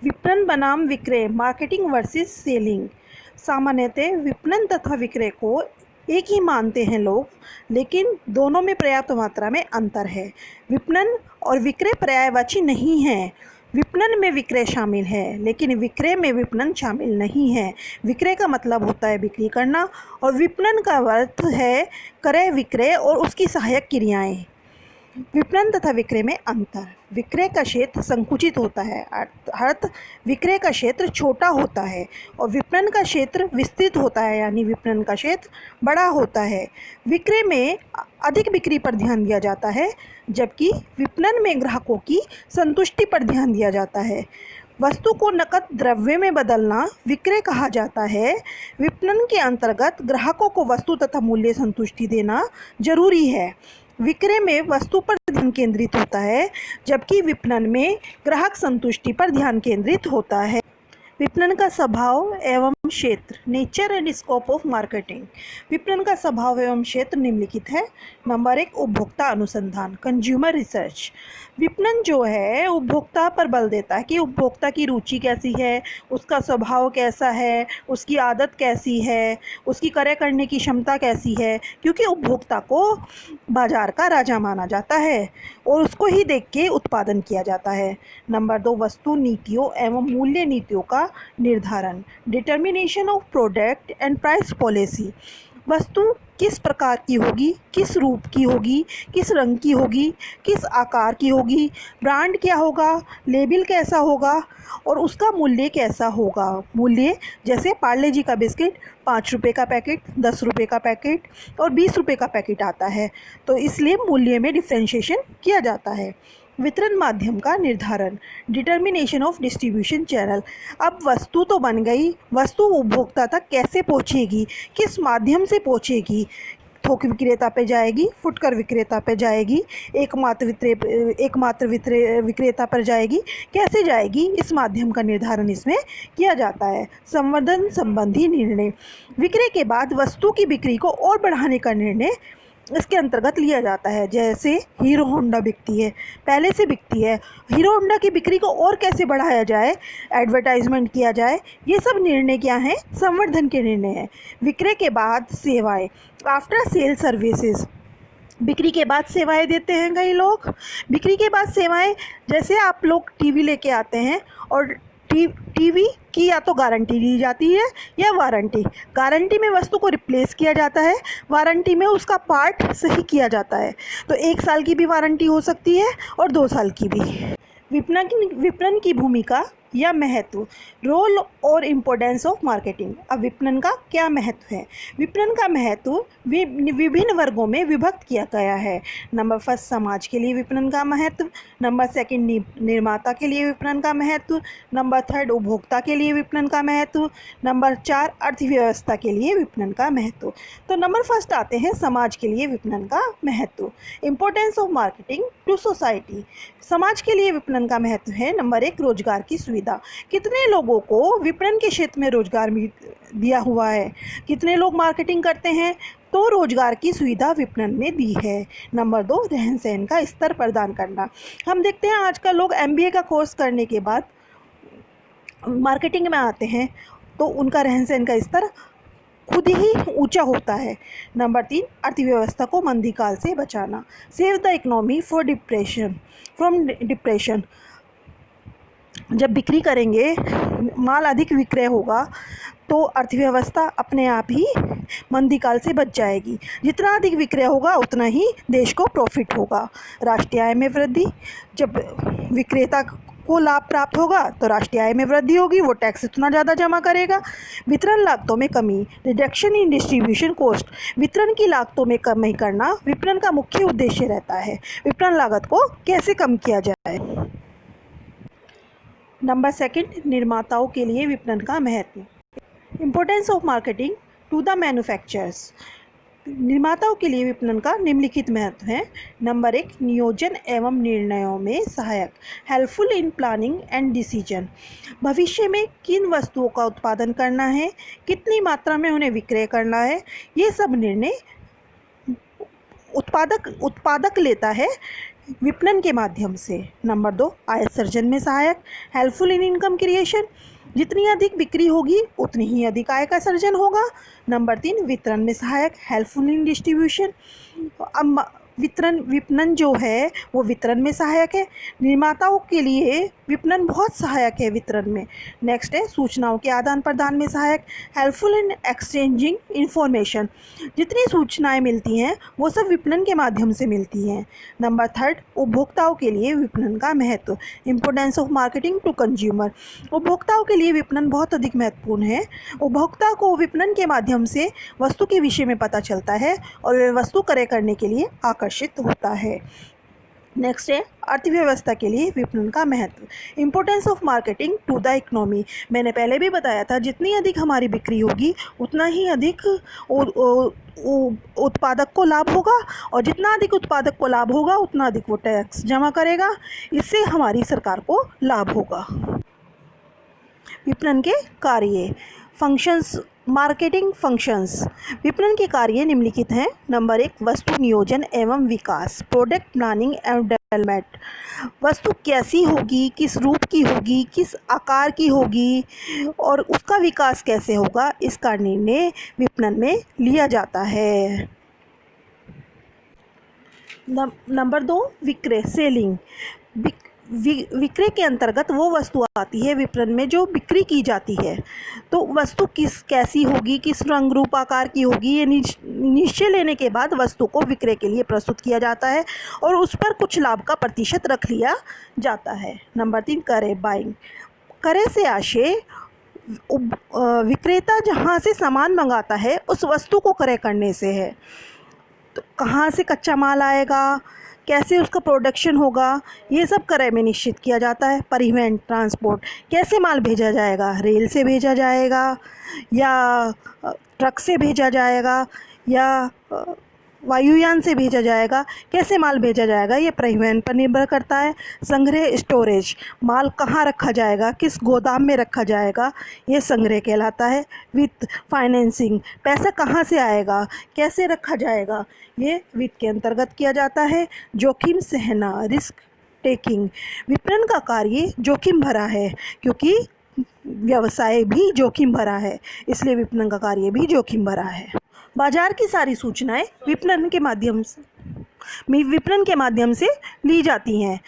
विपणन बनाम विक्रय, मार्केटिंग वर्सेस सेलिंग। सामान्यतः विपणन तथा विक्रय को एक ही मानते हैं लोग, लेकिन दोनों में पर्याप्त मात्रा में अंतर है। विपणन और विक्रय पर्यायवाची नहीं है। विपणन में विक्रय शामिल है, लेकिन विक्रय में विपणन शामिल नहीं है। विक्रय का मतलब होता है बिक्री करना, और विपणन का अर्थ है क्रय विक्रय और उसकी सहायक क्रियाएं। विपणन तथा विक्रय में अंतर। विक्रय का क्षेत्र संकुचित होता है, अर्थात विक्रय का क्षेत्र छोटा होता है, और विपणन का क्षेत्र विस्तृत होता है, यानी विपणन का क्षेत्र बड़ा होता है। विक्रय में अधिक बिक्री पर ध्यान दिया जाता है, जबकि विपणन में ग्राहकों की संतुष्टि पर ध्यान दिया जाता है। वस्तु को नकद द्रव्य में बदलना विक्रय कहा जाता है। विपणन के अंतर्गत ग्राहकों को वस्तु तथा मूल्य संतुष्टि देना जरूरी है। विक्रय में वस्तु पर ध्यान केंद्रित होता है, जबकि विपणन में ग्राहक संतुष्टि पर ध्यान केंद्रित होता है। विपणन का स्वभाव एवं क्षेत्र, nature and scope of marketing. विपणन का स्वभाव एवं क्षेत्र निम्नलिखित है। नंबर 1, उपभोक्ता अनुसंधान, कंज्यूमर रिसर्च। विपणन जो है उपभोक्ता पर बल देता है कि उपभोक्ता की रुचि कैसी है, उसका स्वभाव कैसा है, उसकी आदत कैसी है, उसकी क्रय करने की क्षमता कैसी है, क्योंकि उपभोक्ता को बाजार का राजा माना जाता है और उसको ही देख के उत्पादन किया जाता है। नंबर 2, वस्तु नीतियों एवं मूल्य नीतियों का निर्धारण, determination of product and price policy. वस्तु किस प्रकार की होगी, किस रूप की होगी, किस रंग की होगी, किस आकार की होगी, ब्रांड क्या होगा, लेबल कैसा होगा और उसका मूल्य कैसा होगा। मूल्य जैसे पार्ले जी का बिस्किट 5 रुपये का पैकेट, 10 रुपये का पैकेट और 20 रुपये का पैकेट आता है, तो इसलिए मूल्य में डिफ्रेंशिएशन किया जाता है। वितरण माध्यम का निर्धारण, डिटर्मिनेशन ऑफ डिस्ट्रीब्यूशन चैनल। अब वस्तु तो बन गई, वस्तु उपभोक्ता तक कैसे पहुंचेगी, किस माध्यम से पहुंचेगी। थोक विक्रेता पे जाएगी, फुटकर विक्रेता पे जाएगी, एकमात्र विक्रेता पर जाएगी, कैसे जाएगी, इस माध्यम का निर्धारण इसमें किया जाता है। संवर्धन संबंधी निर्णय, विक्रय के बाद वस्तु की बिक्री को और बढ़ाने का निर्णय इसके अंतर्गत लिया जाता है। जैसे हीरो होंडा बिकती है, पहले से बिकती है, हीरो होंडा की बिक्री को और कैसे बढ़ाया जाए, एडवर्टाइजमेंट किया जाए, ये सब निर्णय क्या हैं, संवर्धन के निर्णय हैं। विक्रय के बाद सेवाएं, आफ्टर सेल सर्विसेज। बिक्री के बाद सेवाएं देते हैं कई लोग। बिक्री के बाद सेवाएं, जैसे आप लोग टीवी लेके आते हैं और टीवी की या तो गारंटी ली जाती है या वारंटी। गारंटी में वस्तु को रिप्लेस किया जाता है, वारंटी में उसका पार्ट सही किया जाता है। तो 1 साल की भी वारंटी हो सकती है और 2 साल की भी। विपणन की भूमिका या महत्व, रोल और इम्पोर्टेंस ऑफ मार्केटिंग। अब विपणन का क्या महत्व है? विपणन का महत्व विभिन्न वर्गों में विभक्त किया गया है। नंबर 1, समाज के लिए विपणन का महत्व। नंबर 2, निर्माता के लिए विपणन का महत्व। नंबर 3, उपभोक्ता के लिए विपणन का महत्व। नंबर 4, अर्थव्यवस्था के लिए विपणन का महत्व। तो नंबर 1 आते हैं समाज के लिए विपणन का महत्व। Importance of marketing to society. समाज के लिए विपणन का महत्व है नंबर 1, रोजगार की सुविधा। कितने लोगों को विपणन के क्षेत्र में रोजगार दिया हुआ है, कितने लोग मार्केटिंग करते हैं, तो रोजगार की सुविधा विपणन में दी है। नंबर 2, रहन सहन का स्तर प्रदान करना। हम देखते हैं आजकल लोग MBA का कोर्स करने के बाद मार्केटिंग में आते हैं, तो उनका रहन सहन का स्तर खुद ही ऊंचा होता है। नंबर 3, अर्थव्यवस्था को मंदीकाल से बचाना, save the economy from depression. जब बिक्री करेंगे, माल अधिक विक्रय होगा, तो अर्थव्यवस्था अपने आप ही मंदीकाल से बच जाएगी। जितना अधिक विक्रय होगा उतना ही देश को प्रॉफिट होगा। राष्ट्रीय आय में वृद्धि, जब विक्रेता को लाभ प्राप्त होगा तो राष्ट्रीय आय में वृद्धि होगी, वो टैक्स इतना ज़्यादा जमा करेगा। वितरण लागतों में कमी, रिडक्शन इन डिस्ट्रीब्यूशन कॉस्ट। वितरण की लागतों में कमी करना विपणन का मुख्य उद्देश्य रहता है। विपणन लागत को कैसे कम किया जाए। नंबर 2, निर्माताओं के लिए विपणन का महत्व। Importance of marketing to the manufacturers. निर्माताओं के लिए विपणन का निम्नलिखित महत्व है। नंबर 1, नियोजन एवं निर्णयों में सहायक, helpful in planning and decision. भविष्य में किन वस्तुओं का उत्पादन करना है, कितनी मात्रा में उन्हें विक्रय करना है, ये सब निर्णय उत्पादक लेता है। विपणन के माध्यम से। नंबर 2, आय सृजन में सहायक, हेल्पफुल इन इनकम क्रिएशन, जितनी अधिक बिक्री होगी उतनी ही अधिक आय का सृजन होगा। नंबर 3, वितरण में सहायक, हेल्पफुल इन डिस्ट्रीब्यूशन। अब विपणन जो है वो वितरण में सहायक है, निर्माताओं के लिए विपणन बहुत सहायक है वितरण में। नेक्स्ट है सूचनाओं के आदान प्रदान में सहायक, हेल्पफुल इन एक्सचेंजिंग इंफॉर्मेशन, जितनी सूचनाएं मिलती हैं वो सब विपणन के माध्यम से मिलती हैं। नंबर 3, उपभोक्ताओं के लिए विपणन का महत्व, importance of marketing to consumer, उपभोक्ताओं के लिए विपणन बहुत अधिक महत्वपूर्ण है। उपभोक्ता को विपणन के माध्यम से वस्तु के विषय में पता चलता है और वे वस्तु क्रय करने के लिए आकर्षित होता है। नेक्स्ट है अर्थव्यवस्था के लिए विपणन का महत्व, importance of marketing to the economy. मैंने पहले भी बताया था जितनी अधिक हमारी बिक्री होगी उतना ही अधिक उत्पादक को लाभ होगा, और जितना अधिक उत्पादक को लाभ होगा उतना अधिक वो टैक्स जमा करेगा, इससे हमारी सरकार को लाभ होगा। विपणन के कार्य, फंक्शंस, मार्केटिंग फंक्शंस। विपणन के कार्य निम्नलिखित हैं। नंबर 1, वस्तु नियोजन एवं विकास, प्रोडक्ट प्लानिंग एंड डेवलपमेंट। वस्तु कैसी होगी, किस रूप की होगी, किस आकार की होगी और उसका विकास कैसे होगा, इसका निर्णय विपणन में लिया जाता है। नंबर 2, विक्रय, सेलिंग। विक्रय के अंतर्गत वो वस्तु आती है विपणन में जो बिक्री की जाती है। तो वस्तु कैसी होगी, किस रंग रूप आकार की होगी, ये निश्चय लेने के बाद वस्तु को विक्रय के लिए प्रस्तुत किया जाता है और उस पर कुछ लाभ का प्रतिशत रख लिया जाता है। नंबर 3, क्रय, बाइंग। क्रय से आशय विक्रेता जहाँ से सामान मंगाता है उस वस्तु को क्रय करने से है। तो कहाँ से कच्चा माल आएगा, कैसे उसका प्रोडक्शन होगा, ये सब क्रय में निश्चित किया जाता है। परिवहन, ट्रांसपोर्ट, कैसे माल भेजा जाएगा, रेल से भेजा जाएगा या ट्रक से भेजा जाएगा या वायुयान से भेजा जाएगा, कैसे माल भेजा जाएगा ये परिवहन पर निर्भर करता है। संग्रह, स्टोरेज, माल कहाँ रखा जाएगा, किस गोदाम में रखा जाएगा, ये संग्रह कहलाता है। वित्त, फाइनेंसिंग, पैसा कहाँ से आएगा, कैसे रखा जाएगा, ये वित्त के अंतर्गत किया जाता है। जोखिम सहना, रिस्क टेकिंग। विपणन का कार्य जोखिम भरा है क्योंकि व्यवसाय भी जोखिम भरा है, इसलिए विपणन का कार्य भी जोखिम भरा है। बाजार की सारी सूचनाएं विपणन के माध्यम से ली जाती हैं।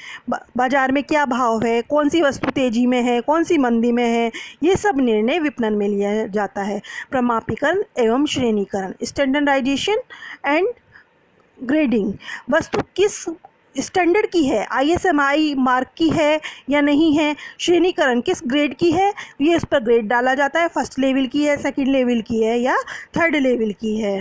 बाजार में क्या भाव है, कौन सी वस्तु तेजी में है, कौन सी मंदी में है, ये सब निर्णय विपणन में लिया जाता है। प्रमापीकरण एवं श्रेणीकरण, स्टैंडर्डाइजेशन एंड ग्रेडिंग। वस्तु किस स्टैंडर्ड की है, ISMI मार्क की है या नहीं है, श्रेणीकरण किस ग्रेड की है, ये इस पर ग्रेड डाला जाता है, फर्स्ट लेवल की है, सेकंड लेवल की है या थर्ड लेवल की है।